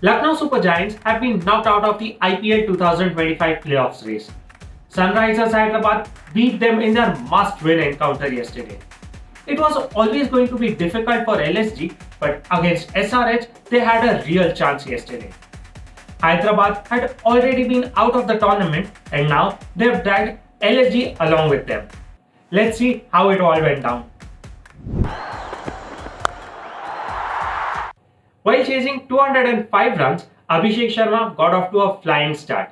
Lucknow Super Giants have been knocked out of the IPL 2025 playoffs race. Sunrisers Hyderabad beat them in their must-win encounter yesterday. It was always going to be difficult for LSG, but against SRH, they had a real chance yesterday. Hyderabad had already been out of the tournament and now they have dragged LSG along with them. Let's see how it all went down. While chasing 205 runs, Abhishek Sharma got off to a flying start.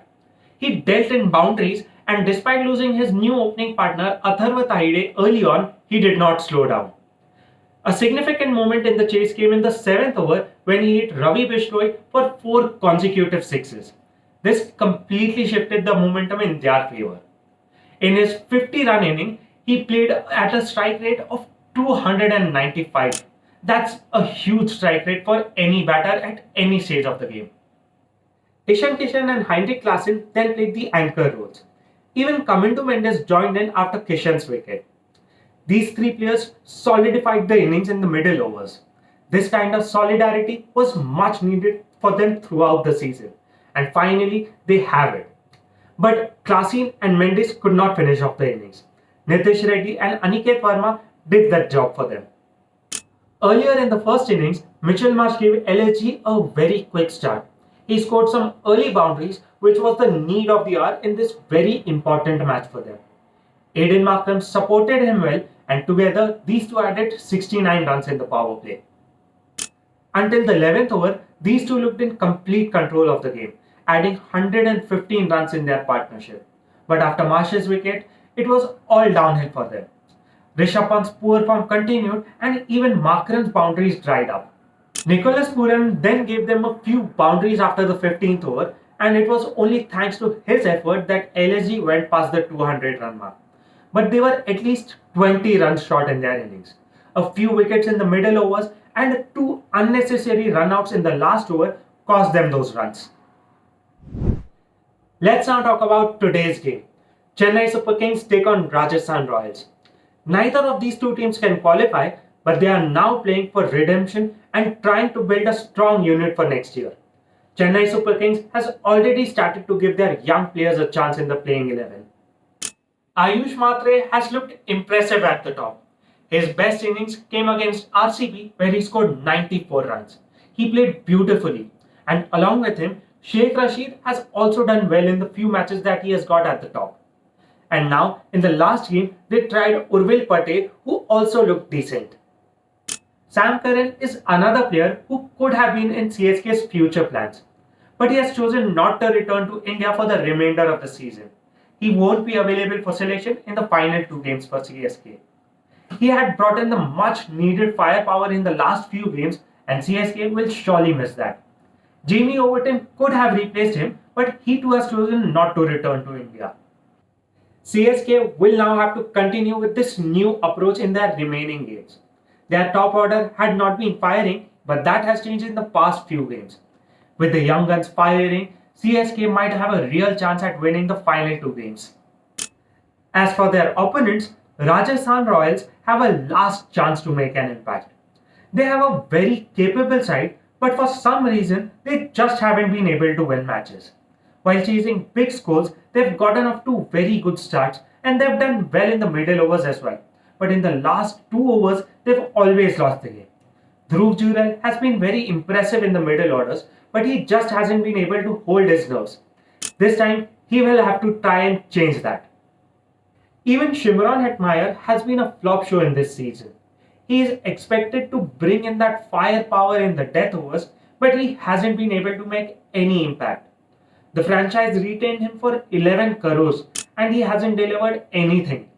He dealt in boundaries and despite losing his new opening partner Atharva Tahide early on, he did not slow down. A significant moment in the chase came in the 7th over when he hit Ravi Bishnoi for 4 consecutive sixes. This completely shifted the momentum in their favour. In his 50-run inning, he played at a strike rate of 295. That's a huge strike rate for any batter at any stage of the game. Ishan Kishan and Heinrich Klaasen then played the anchor roles. Even Kamindu Mendes joined in after Kishan's wicket. These three players solidified the innings in the middle overs. This kind of solidarity was much needed for them throughout the season. And finally, they have it. But Klaasen and Mendes could not finish off the innings. Nitish Reddy and Aniket Verma did that job for them. Earlier in the first innings, Mitchell Marsh gave LSG a very quick start. He scored some early boundaries, which was the need of the hour in this very important match for them. Aiden Markram supported him well, and together these two added 69 runs in the power play. Until the 11th over, these two looked in complete control of the game, adding 115 runs in their partnership. But after Marsh's wicket, it was all downhill for them. Rishabh Pant's poor form continued and even Markram's boundaries dried up. Nicholas Pooran then gave them a few boundaries after the 15th over, and it was only thanks to his effort that LSG went past the 200-run mark. But they were at least 20 runs short in their innings. A few wickets in the middle overs and 2 unnecessary runouts in the last over cost them those runs. Let's now talk about today's game. Chennai Super Kings take on Rajasthan Royals. Neither of these two teams can qualify, but they are now playing for redemption and trying to build a strong unit for next year. Chennai Super Kings has already started to give their young players a chance in the playing 11. Ayush Matre has looked impressive at the top. His best innings came against RCB where he scored 94 runs. He played beautifully, and along with him, Sheikh Rashid has also done well in the few matches that he has got at the top. And now, in the last game, they tried Urvil Patel, who also looked decent. Sam Curran is another player who could have been in CSK's future plans, but he has chosen not to return to India for the remainder of the season. He won't be available for selection in the final 2 games for CSK. He had brought in the much needed firepower in the last few games, and CSK will surely miss that. Jamie Overton could have replaced him, but he too has chosen not to return to India. CSK will now have to continue with this new approach in their remaining games. Their top order had not been firing, but that has changed in the past few games. With the young guns firing, CSK might have a real chance at winning the final 2 games. As for their opponents, Rajasthan Royals have a last chance to make an impact. They have a very capable side, but for some reason, they just haven't been able to win matches. While chasing big scores, they've gotten off to very good starts and they've done well in the middle overs as well. But in the last 2 overs, they've always lost the game. Dhruv Jurel has been very impressive in the middle orders, but he just hasn't been able to hold his nerves. This time, he will have to try and change that. Even Shimron Hetmeyer has been a flop show in this season. He is expected to bring in that firepower in the death overs, but he hasn't been able to make any impact. The franchise retained him for 11 crores and he hasn't delivered anything.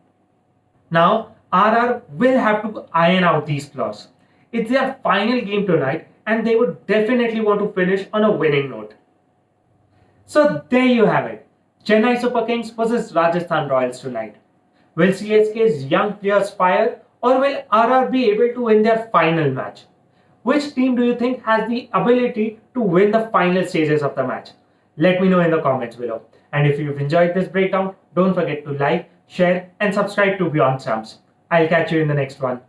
Now, RR will have to iron out these flaws. It's their final game tonight and they would definitely want to finish on a winning note. So there you have it. Chennai Super Kings versus Rajasthan Royals tonight. Will CSK's young players fire or will RR be able to win their final match? Which team do you think has the ability to win the final stages of the match? Let me know in the comments below. And if you've enjoyed this breakdown, don't forget to like, share and subscribe to Beyond Stumps. I'll catch you in the next one.